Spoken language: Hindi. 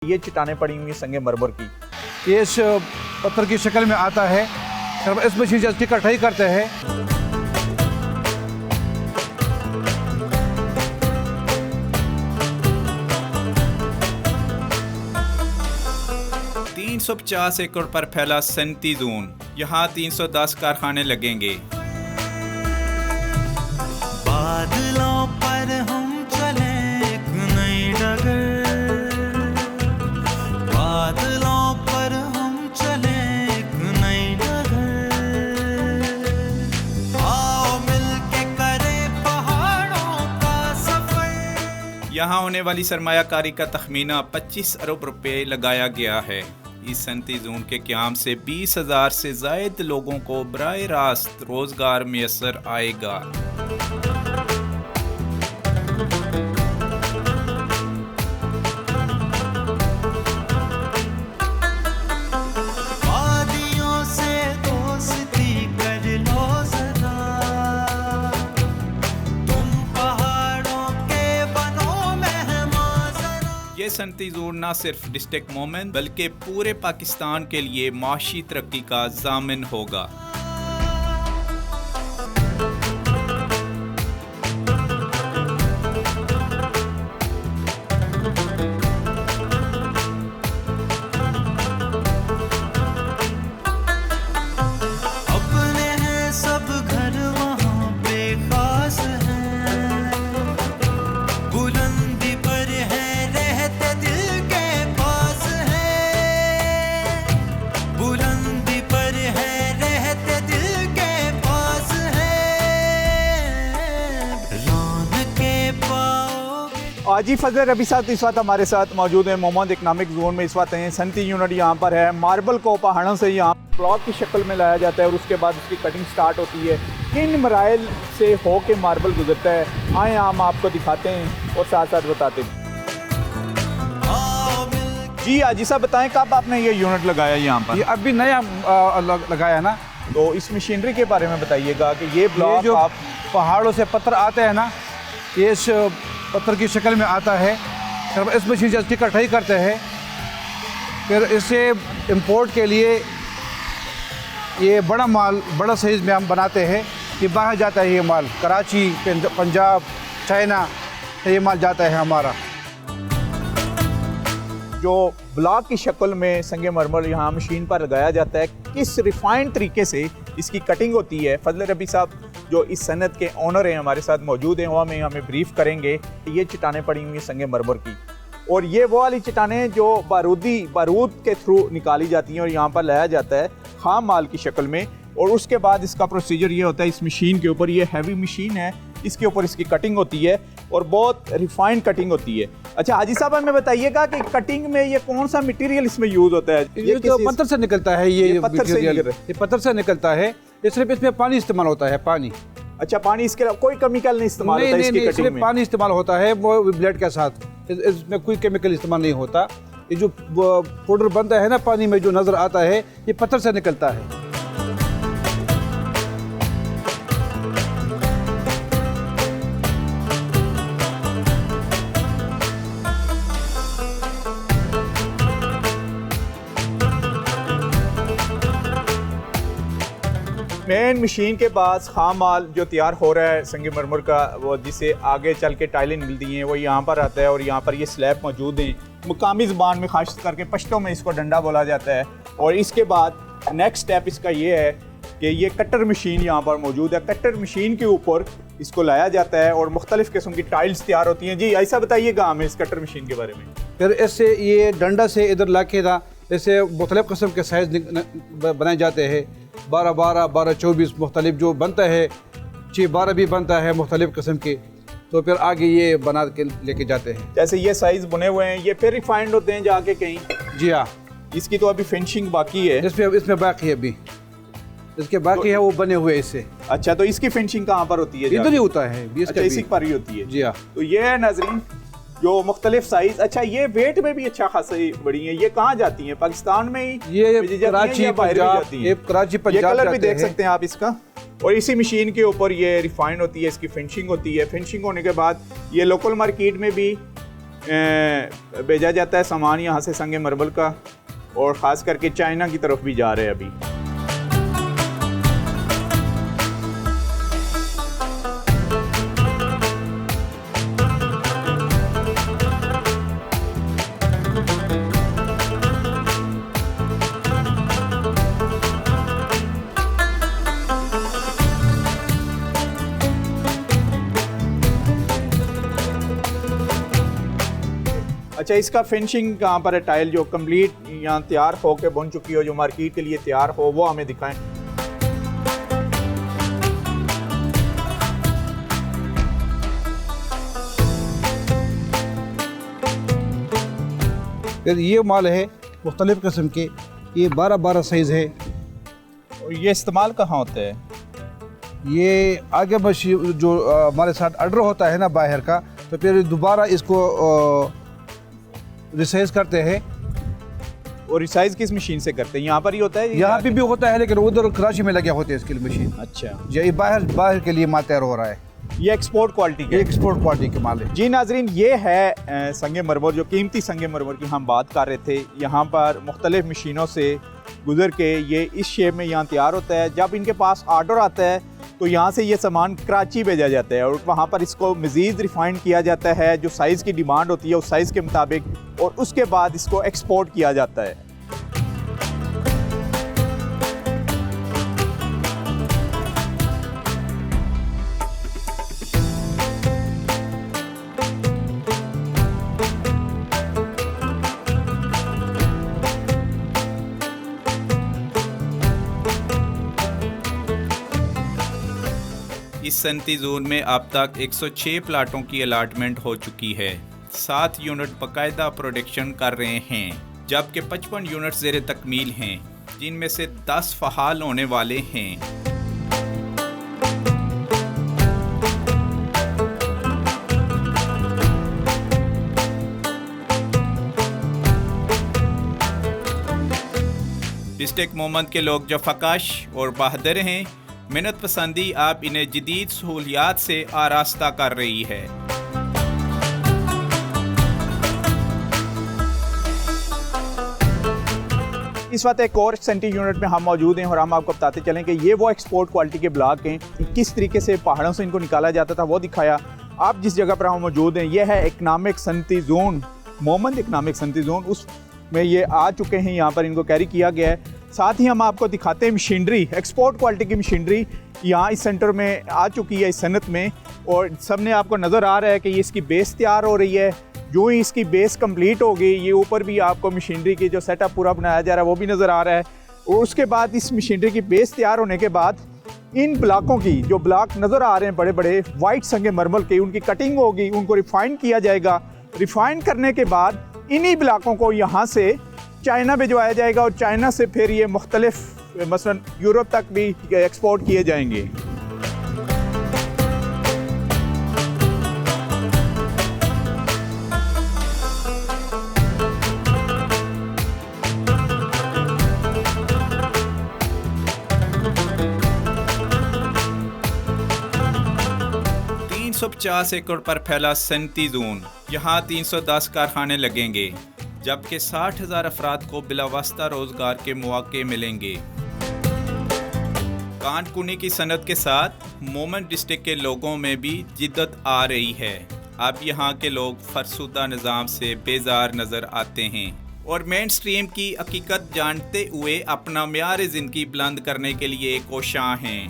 ये चट्टानें पड़ी हुई संगे मरमर की, ये इस पत्थर की शक्ल में आता है। जब इस मशीन से इसकी कटाई करते हैं। ₹350 एकड़ पर फैला सनती जोन, यहाँ 310 कारखाने लगेंगे। बादलों पर हम चले एक नई डगर, बादलों पर हम चले एक नई डगर, आओ मिलके करें पहाड़ों का सफर। यहाँ होने वाली सरमायाकारी का तखमीना 25 अरब रुपए लगाया गया है। इस सनती जोन के क़याम से 20,000 से ज़ायद लोगों को बराह रास्त रोज़गार मैसर आएगा। वादियों से दोस्ती कर लो ज़रा, तुम पहाड़ों के बनो मेहमान ज़रा। ये सनती जोन न सिर्फ डिस्ट्रिक्ट मोमेंट बल्कि पूरे पाकिस्तान के लिए माशी तरक्की का ज़ामिन होगा। अपने हैं सब घर वहाँ पे खास हैं, बुलंदी पर है रहते दिल के पास है, बुलंदी पर है रहते दिल के पास है, रौनके पाओगे। आज ही फजल रबी साहब इस वक्त हमारे साथ मौजूद हैं। मोहम्मद इकनॉमिक जोन में इस वक्त हैं। सनती यूनिट यहाँ पर है। मार्बल को पहाड़ों से यहाँ ब्लॉक की शक्ल में लाया जाता है और उसके बाद उसकी कटिंग स्टार्ट होती है। किन मराइल से हो के मार्बल गुजरता है, आए हम आपको दिखाते हैं और साथ साथ बताते हैं। जी आजी साहब बताएं, कब आपने ये यूनिट लगाया यहाँ पर? ये अभी नया लगाया है ना। तो इस मशीनरी के बारे में बताइएगा कि ये ये ब्लॉक जो आप पहाड़ों से पत्थर आते हैं ना, ये इस पत्थर की शक्ल में आता है। जब इस मशीन से इसकी कटाई करते हैं, फिर इसे इंपोर्ट के लिए ये बड़ा माल बड़ा साइज़ में हम बनाते हैं। ये बाहर जाता है, ये माल कराची, पंजाब, चाइना ये माल जाता है हमारा। जो ब्लॉक की शक्ल में संगे मरमर यहाँ मशीन पर लगाया जाता है, किस रिफाइंड तरीके से इसकी कटिंग होती है, फजल रबी साहब जो इस सनत के ओनर हैं हमारे साथ मौजूद हैं, वो हमें ब्रीफ करेंगे। ये चट्टानें पड़ी हुई हैं संगे मरमर की, और ये वो वाली चट्टानें जो बारूद के थ्रू निकाली जाती हैं और यहाँ पर लाया जाता है खाम माल की शक्ल में। और उसके बाद इसका प्रोसीजर ये होता है, इस मशीन के ऊपर, ये हैवी मशीन है, इसके ऊपर इसकी कटिंग होती है और बहुत रिफाइंड कटिंग होती है। अच्छा हाजी साहब हमें बताइएगा कि कटिंग में ये कौन सा मटेरियल इसमें यूज होता है? ये जो पत्थर से निकलता है, ये पत्थर से मटेरियल, निकल रहा है। ये पत्थर से निकलता है। ये सिर्फ इसमें पानी इस्तेमाल होता है, पानी। अच्छा पानी, इसके अलावा कोई केमिकल नहीं इस्तेमाल होता है इसकी कटिंग सिर्फ में? पानी इस्तेमाल होता है वो ब्लेड के साथ। इसमें कोई केमिकल इस्तेमाल नहीं होता। ये जो पाउडर बनता है ना पानी में जो नज़र आता है, ये पत्थर से निकलता है। मेन मशीन के पास खाम माल जो तैयार हो रहा है संगे मरमर का, वो जिसे आगे चल के टाइलें मिलती हैं, वो यहाँ पर आता है और यहाँ पर ये स्लैब मौजूद हैं। मुकामी ज़बान में खास करके पश्तो में इसको डंडा बोला जाता है। और इसके बाद नेक्स्ट स्टेप इसका ये है कि ये कटर मशीन यहाँ पर मौजूद है। कटर मशीन के ऊपर इसको लाया जाता है और मुख्तलिफ़ किस्म की टाइल्स तैयार होती हैं। जी ऐसा बताइएगा हमें इस कटर मशीन के बारे में। फिर इससे ये डंडा से इधर ला के था, इससे मुख्तलिफ़ किस्म के साइज़ बनाए जाते हैं। 12-12, 12-24 मुख्तलिफ जो बनता है, 6-12 भी बनता है मुख्तलिफ़ किस्म के। तो फिर आगे ये बना के लेके जाते हैं। जैसे ये साइज़ बने हुए हैं, ये फिर रिफाइंड होते हैं जाके कहीं? जी हाँ, इसकी तो अभी फिनिशिंग बाकी है। इसमें बाकी है, अभी इसके बाकी है वो बने हुए इससे। अच्छा तो इसकी फिनिशिंग कहाँ पर होती है? इधर ही होता है, अच्छा इसी पर ही होती है। जी हाँ। तो ये है नाजरीन जो मुख्तलिफ साइज। अच्छा ये वेट में भी अच्छा खासी बड़ी है। ये कहाँ जाती हैं, पाकिस्तान में ही? ये भेजी जाती हैं कराची, या बाहर भी पंजाब, जाती हैं? ये कराची, ये पंजाब कलर भी जाते देख हैं। सकते हैं आप इसका। और इसी मशीन के ऊपर ये रिफाइंड होती है, इसकी फिनिशिंग होती है। फिनिशिंग होने के बाद ये लोकल मार्केट में भी भेजा जाता है सामान यहाँ से संग मरमर का, और ख़ास करके चाइना की तरफ भी जा रहे हैं अभी। अच्छा, इसका फिनिशिंग कहाँ पर है? टाइल जो कंप्लीट यहाँ तैयार हो के बन चुकी हो, जो मार्केट के लिए तैयार हो, वो हमें दिखाएं। फिर ये माल है मुख्तलिफ़ किस्म के, ये 12-12 साइज़ है। और ये इस्तेमाल कहाँ होता है? ये आगे मशीन जो हमारे साथ ऑर्डर होता है ना बाहर का, तो फिर दोबारा इसको रिसाइज करते हैं। और रिसाइज किस मशीन से करते हैं? यहाँ पर ही होता है? यहाँ पे भी होता है, लेकिन उधर कराची में लगे होते हैं इसके लिए मशीन। अच्छा, ये बाहर के लिए माल तैयार हो रहा है। ये एक्सपोर्ट क्वालिटी के, एक्सपोर्ट क्वालिटी के माल है। जी नाजरीन, ये है संगे मरमर, जो कीमती संगे मरमर की हम बात कर रहे थे। यहाँ पर मुख्तलिफ मशीनों से गुजर के ये इस शेप में यहाँ तैयार होता है। जब इनके पास आर्डर आता है तो यहाँ से ये सामान कराची भेजा जाता है, और वहाँ पर इसको मज़ीद रिफाइंड किया जाता है, जो साइज़ की डिमांड होती है उस साइज़ के मुताबिक, और उसके बाद इसको एक्सपोर्ट किया जाता है। इस सनती जोन में अब तक 106 प्लाटों की अलाटमेंट हो चुकी है। 7 यूनिट बाकायदा प्रोडक्शन कर रहे हैं, जबकि 55 यूनिट ज़ेर तकमील हैं, जिनमें से 10 फ़हाल होने वाले हैं। डिस्ट्रिक्ट मोहम्मद के लोग जो फकाश और बहादुर हैं, मेहनत पसंदी आप इन्हें जदीद सहूलियात से आरास्ता कर रही है। इस वक्त एक और सेंटी यूनिट में हम मौजूद हैं, और हम आपको बताते चलें कि ये वो एक्सपोर्ट क्वालिटी के ब्लॉक हैं। किस तरीके से पहाड़ों से इनको निकाला जाता था वो दिखाया। आप जिस जगह पर हम मौजूद हैं, ये है इकनॉमिक सनती जोन, मोहम्मद इकनॉमिक सनती जोन। उसमें ये आ चुके हैं, यहाँ पर इनको कैरी किया गया है। साथ ही हम आपको दिखाते हैं मशीनरी, एक्सपोर्ट क्वालिटी की मशीनरी यहाँ इस सेंटर में आ चुकी है, इस सनत में, और सबने आपको नज़र आ रहा है कि ये इसकी बेस तैयार हो रही है। जो ही इसकी बेस कंप्लीट हो गई, ये ऊपर भी आपको मशीनरी की जो सेटअप पूरा बनाया जा रहा है वो भी नज़र आ रहा है। और उसके बाद इस मशीनरी की बेस तैयार होने के बाद इन ब्लॉकों की, जो ब्लॉक नज़र आ रहे हैं बड़े बड़े वाइट संगे मरमर के, उनकी कटिंग होगी, उनको रिफाइन किया जाएगा। रिफाइन करने के बाद इन्हीं ब्लॉकों को यहाँ से चाइना भिजवाया जाएगा, और चाइना से फिर ये मुख्तलिफ मसलन यूरोप तक भी एक्सपोर्ट किए जाएंगे। $350 एकड़ पर फैला सनती जोन, यहाँ 310 कारखाने लगेंगे, जबकि 60,000 अफराद को बिलावास्ता रोजगार के मौके मिलेंगे। कानकुनी की सनत के साथ मोमन डिस्ट्रिक्ट के लोगों में भी जिद्दत आ रही है। अब यहाँ के लोग फरसुदा निज़ाम से बेजार नज़र आते हैं और मेन स्ट्रीम की हकीकत जानते हुए अपना म्यार ज़िंदगी बुलंद करने के लिए कोशां हैं।